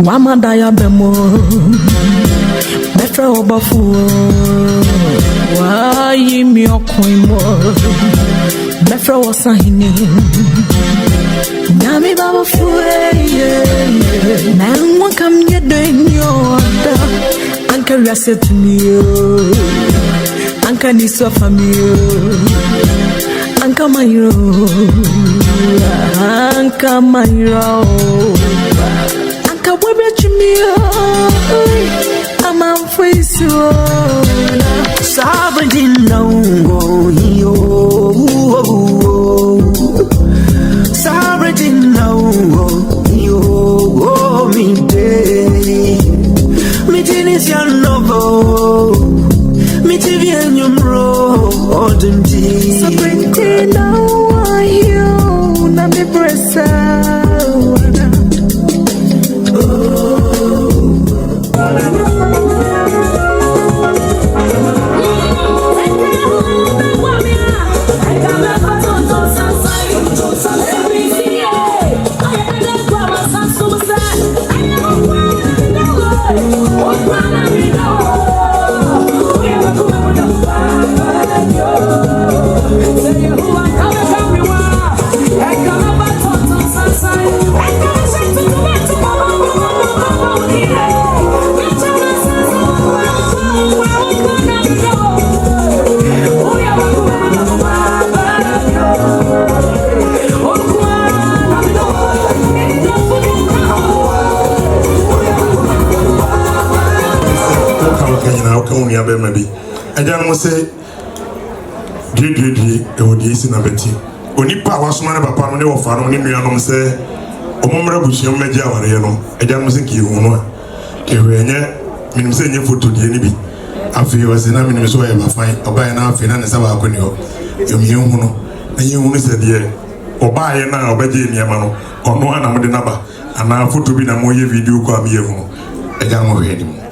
Wamadaya bemo Betra obafu Wa yimi okoimo Betra wasahini Nami baba fue Na mwaka mnyedo inyoda Anka riaset miyo Anka niso famiyo Anka mayro Anka mayro Anka webe chimiyo Ama mfweso Sabri naungo yo Sabri naungo yo Mite Mite ya novo Mite vienyumro Odenti Sabri naungo yo Na mi presa say didi e wodi isi na beti onipa wasoma ne papa no ne wo fa no ne nuanom se omomra busuam meje aware no eja no se ki hu no ke hwenye minim se nye photo die ni bi afi wase na minim so ye ba fan oba na afi na ne sa ba akoni ho emi hu no na ye hu no se die oba ye na obaje ni ama no ono ana mo de naba ana photo bi na mo ye video ko am ye hu eja mo hwe di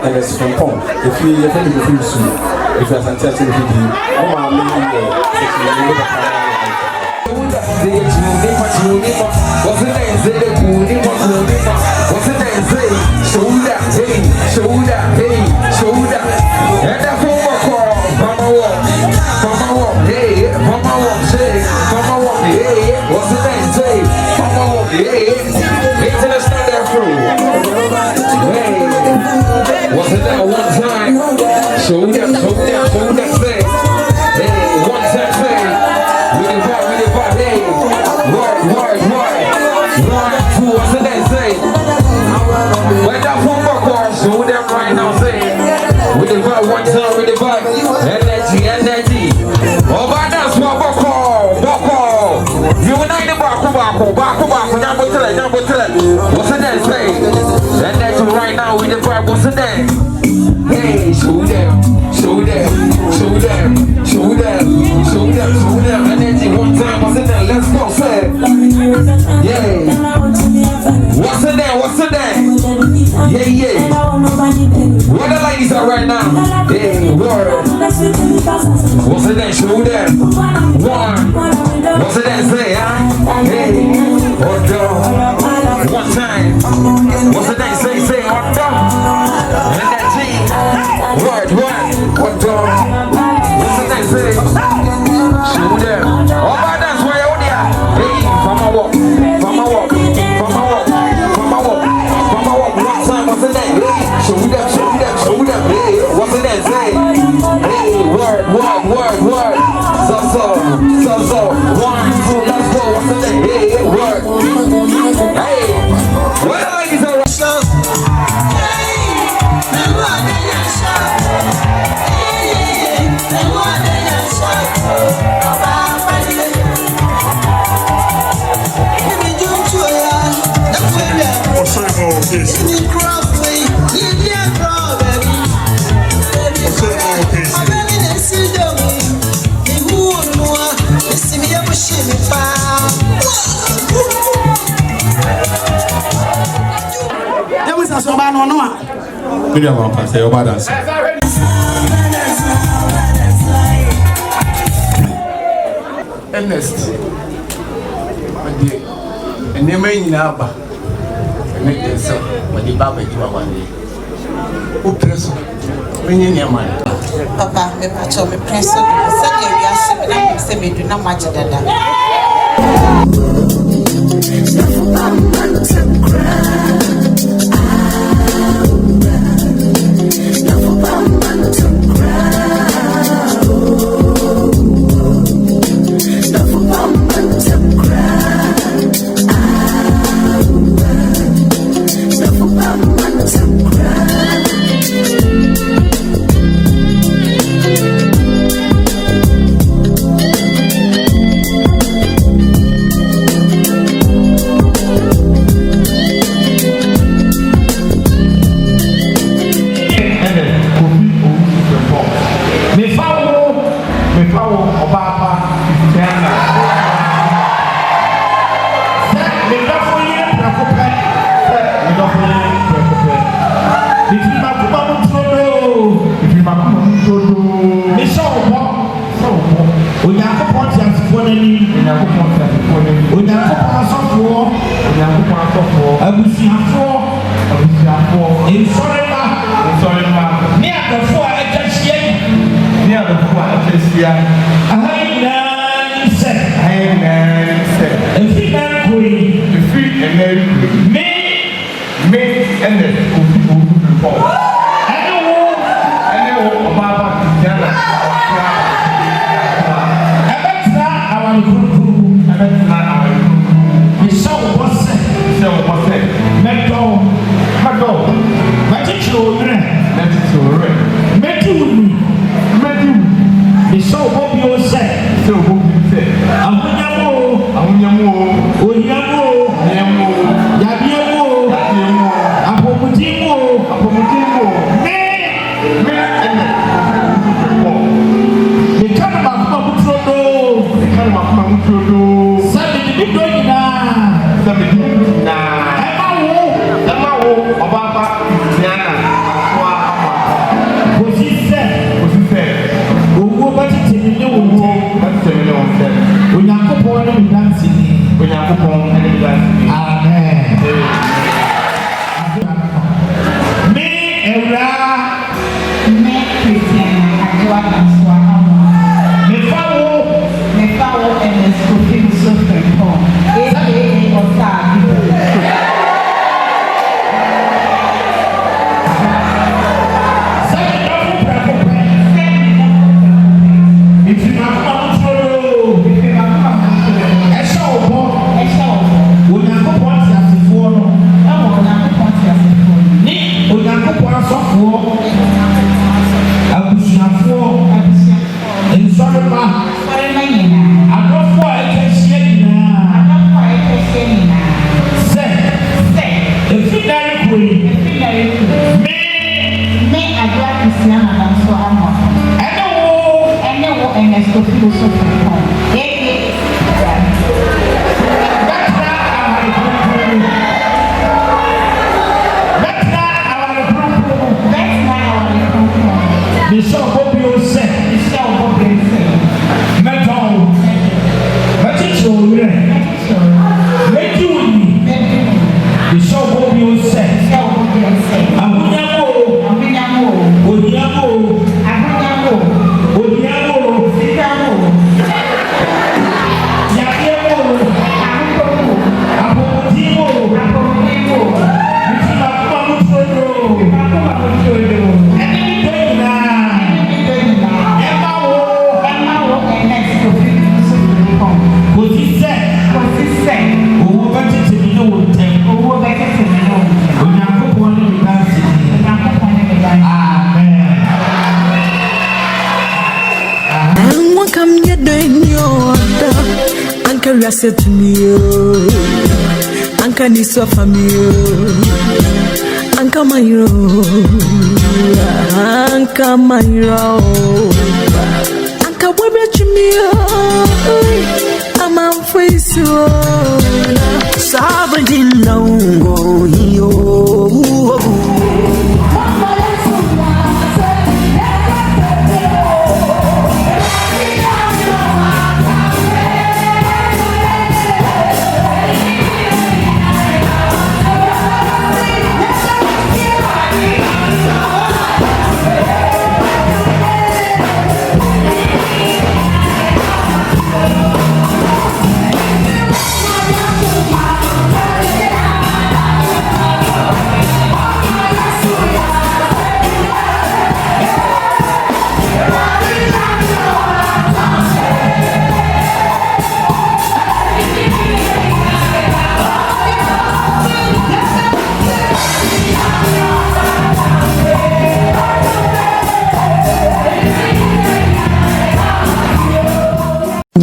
Ernest from Pong. If you are going to be soon, if you are Asante Akim, Show that thing. two, what's the next say? When that phone calls, show them right now, say. With the vibe, one time with the vibe. Energy. Oh, but that's what Boko. Unite the Baku, number three. What's the next say? Energy right now with the vibe, what's the next? Hey, show them. Energy one time, what's in there? Let's go, say. Yeah. What's in there? Yeah. Where the ladies are right now? Hey, word. What's in there? Show them. One. What's in there? Say, huh? Hey, one time. What's in there? Say, Energy. Word. What's in there? Say. Show them. Oh, but that's why you're there. Hey, from my walk. One time, what's in there? Hey, show them. Hey, what's in there? Say. Hey, word. So. 1, 2, let's go. What's in there? Hey, word. Hey, where the ladies are? Ernest, and they may not make themselves when the Baba give a one day. Who press when you near money? Papa, me patch me prince. Suddenly, we are saying, we do not match that. Christiana and so on. And no, Ernest Christiana. Bishop Bobio said, Bishop Bobio said, Metal, Metal, make you with me. Bishop Bobio said, Abunyamo, Odiamo, Odiamo, Yakiamo, Apotimo, Anka said to me, Anka Niso family, Anka Mayro, Anka Mayro, Anka Webachimio, I'm out for you. Sabadin Longo, you.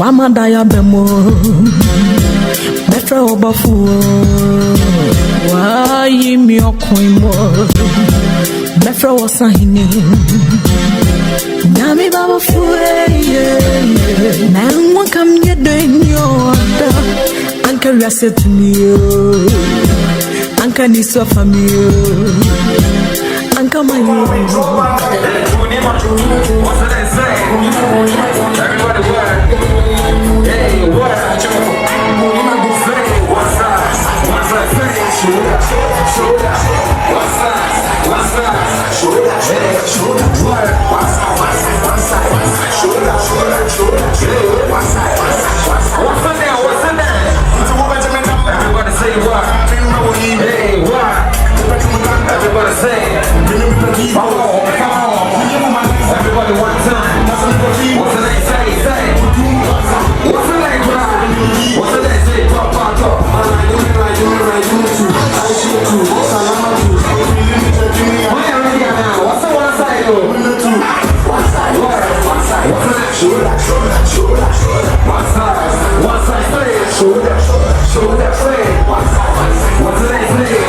Wamadaya bemo Betra obafu Wa yimi okoimo Betra wasahini Nami baba fue Na mwaka mnyedo inyoda Anka rase tumio Anka niso famio Anka mayo Everybody work. Hey, what? What's up? Everybody say what? Hey, what? Everybody say. Come on. Everybody one time. What's the name? Say. What's the name? What's the name? Say. Talk. What's the one side? One side. What's the name? Shoulder. One side. Say. Shoulder. Say. What's the name? Say.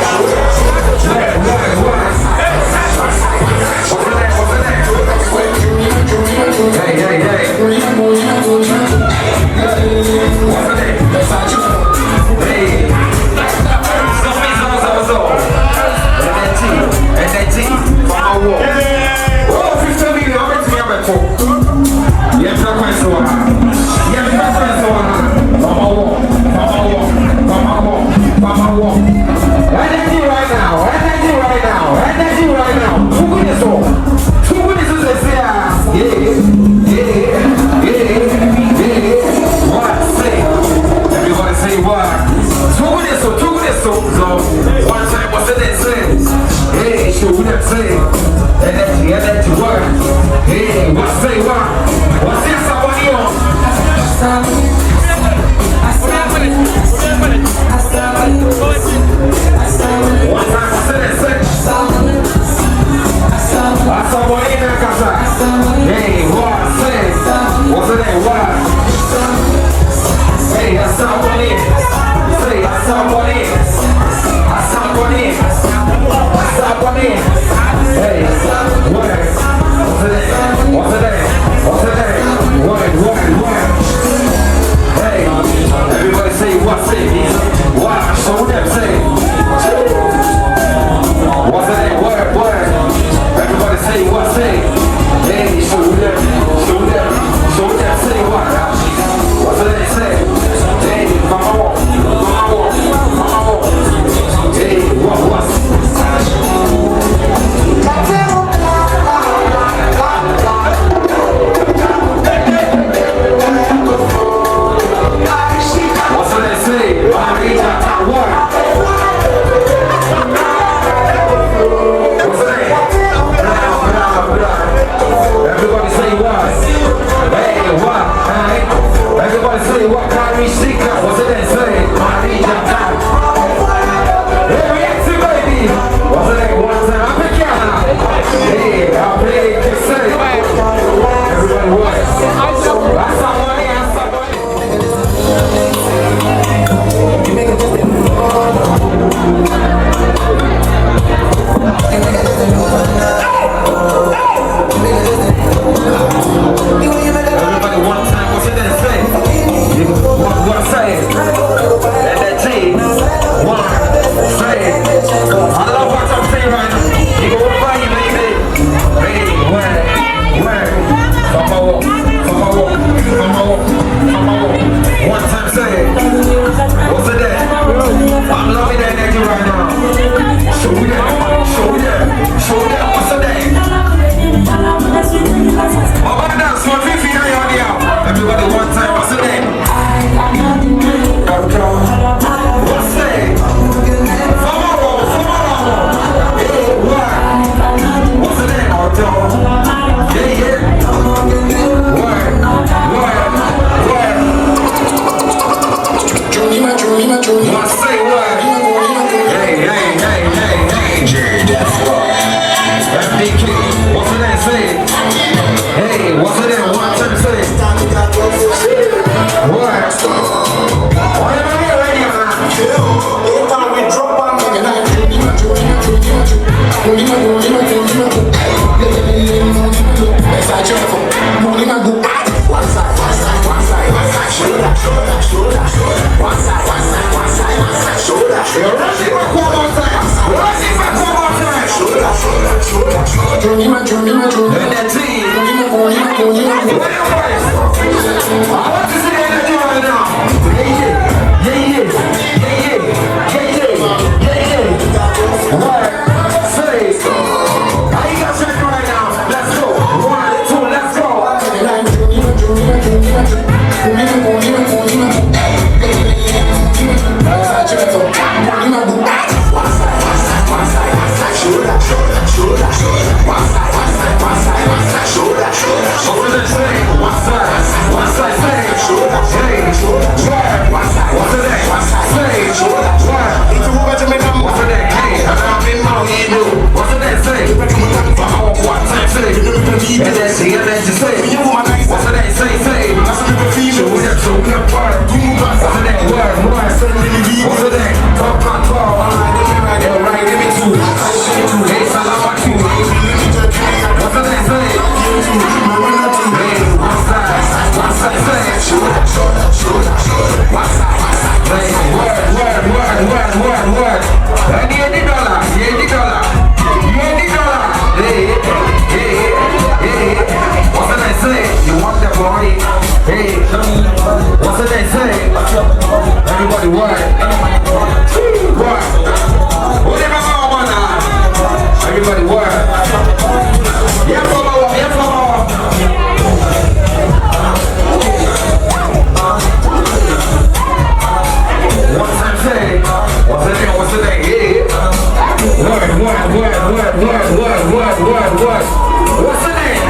Hey, what? show them, say. What's the name? Word. Everybody say what, say. Hey, show them, say what. What's the name, say. Hey, mama walk. Hey, what? Everybody say what? Hey, what? Hey, everybody say what? Carry secret. What's it then say? Marija time. Hey, react to baby. What's it then? One time I pick you. Hey, I play it. Say. Everybody what? That's some money. Everybody one time, what's it then say? What say? Let that T. One, say. I love what I'm saying right now. You go over you, baby. Hey, where? Come on. One time say. What's it then? I'm loving that energy right now. Show them, what's the name? Everybody one time, what's the name? What's the name? What's the name? Yeah. Word. Say what? Hey. FDK, what's the name? Say. Hey, what's the name? One time say. What? Why am I here radio now? Every time we drop on me, and I Everybody what? Everybody what? One time say, what's the name? Yeah. What? What's the name?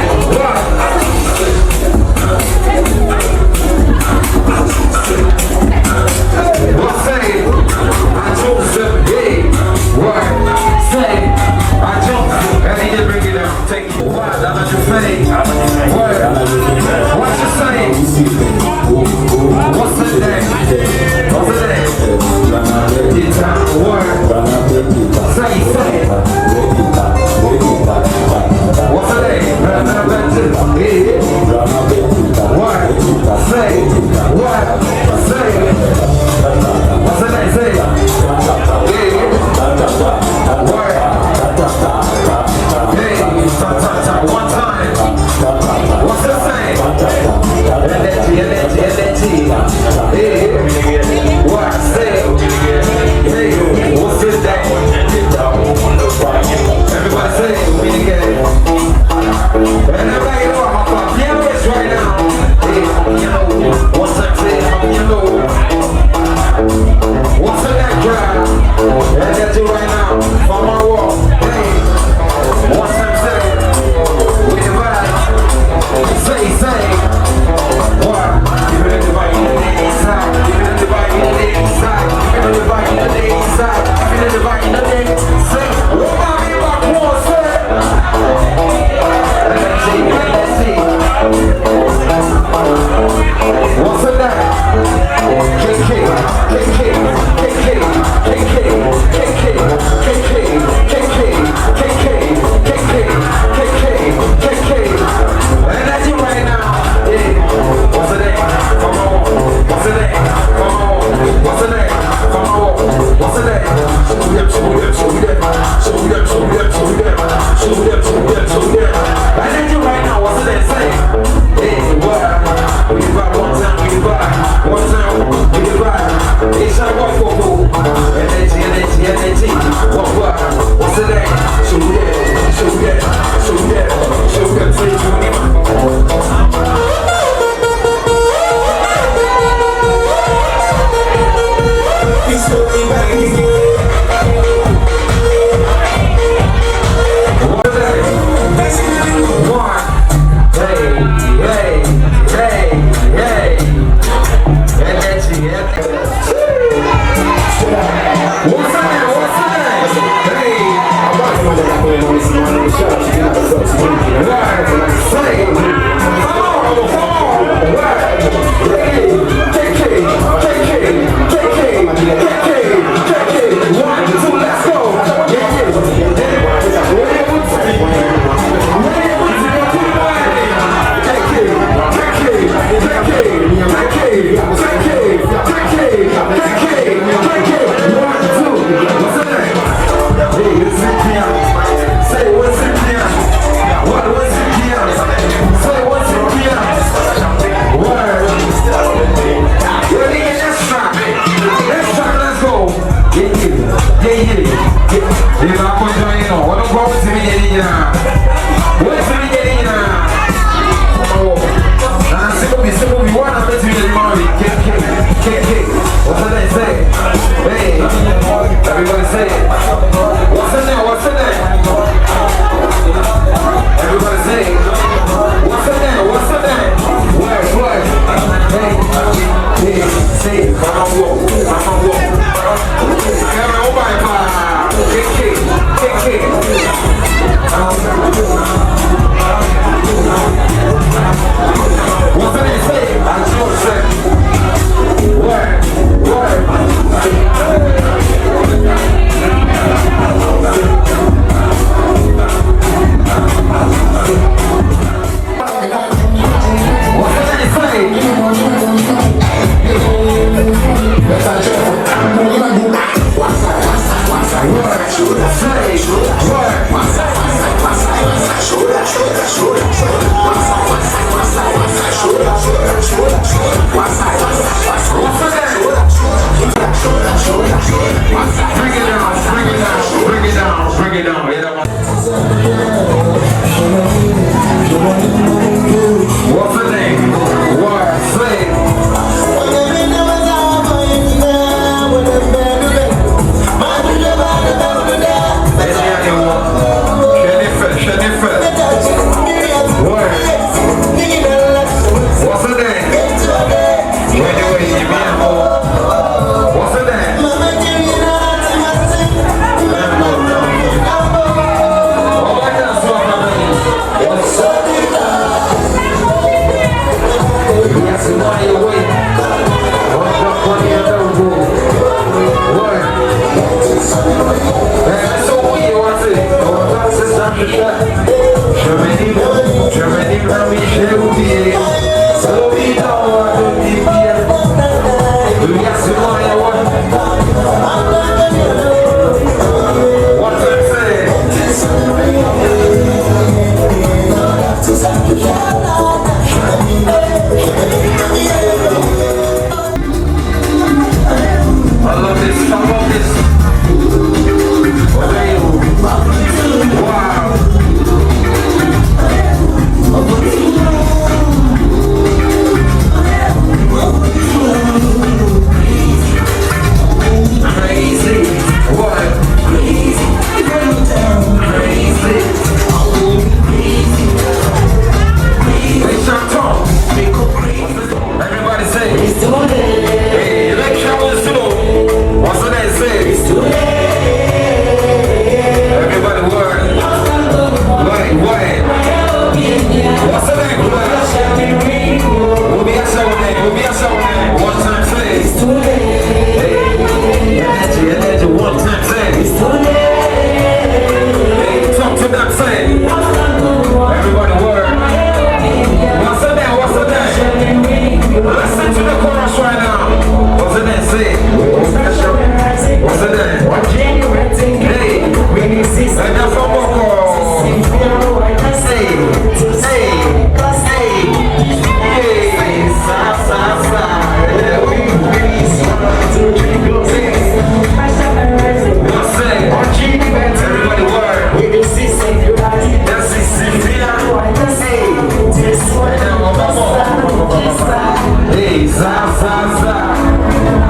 What say?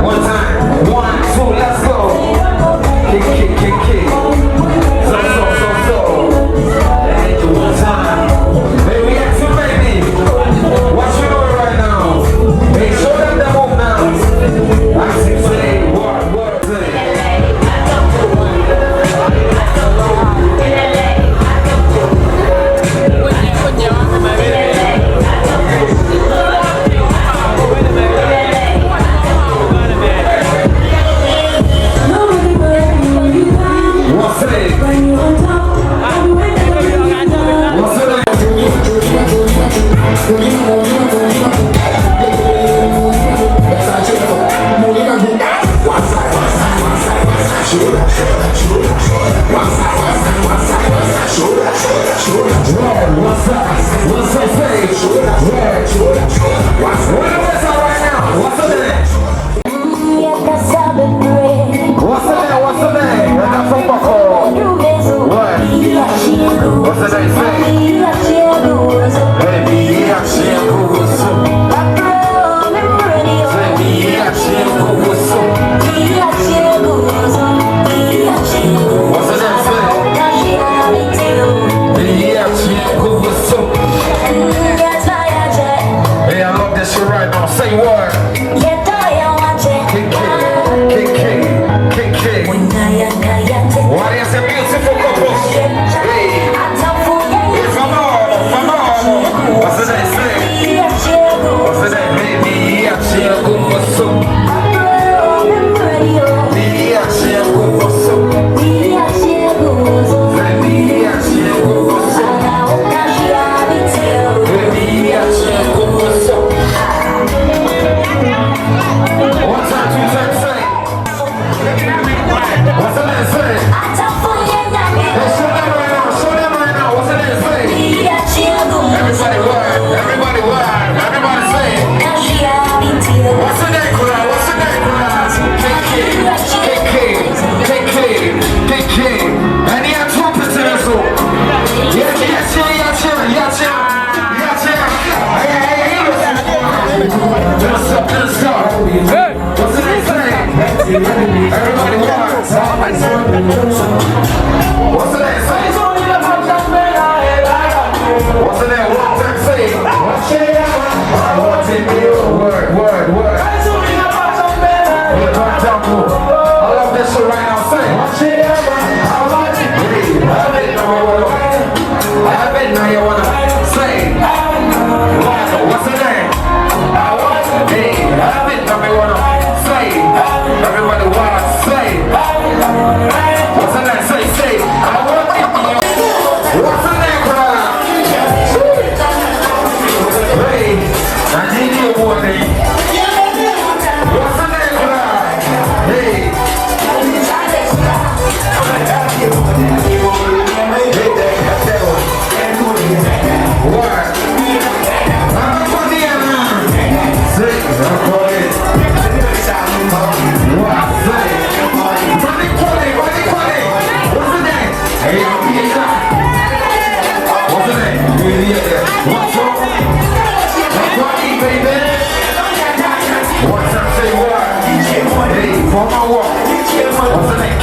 One time, 1, 2, let's go. What's the name?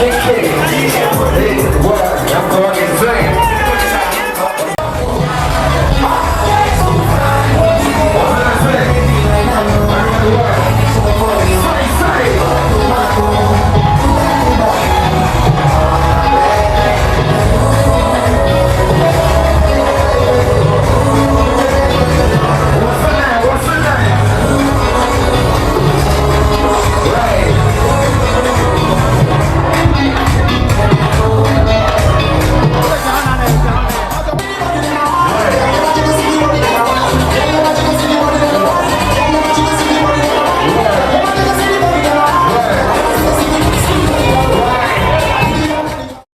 KK.